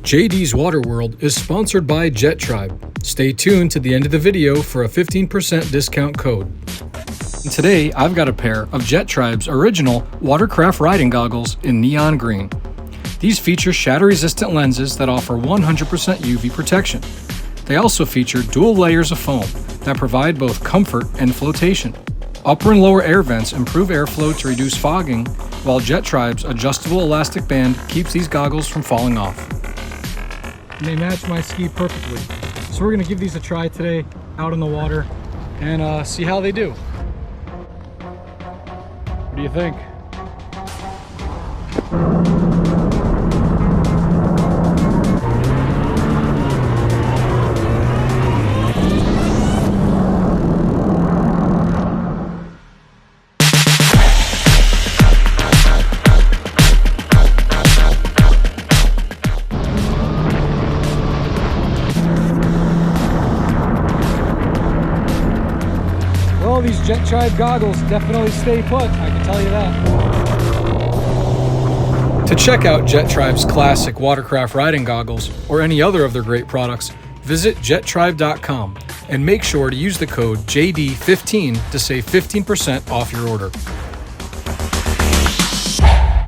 JD's Water World is sponsored by Jettribe. Stay tuned to the end of the video for a 15% discount code. And today, I've got a pair of Jettribe's original Watercraft riding goggles in neon green. These feature shatter-resistant lenses that offer 100% UV protection. They also feature dual layers of foam that provide both comfort and flotation. Upper and lower air vents improve airflow to reduce fogging, while Jettribe's adjustable elastic band keeps these goggles from falling off. And they match my ski perfectly. So we're gonna give these a try today out in the water and see how they do. What do you think? Well, these Jettribe goggles definitely stay put, I can tell you that. To check out Jettribe's classic Watercraft riding goggles or any other of their great products, visit jettribe.com and make sure to use the code JD15 to save 15% off your order.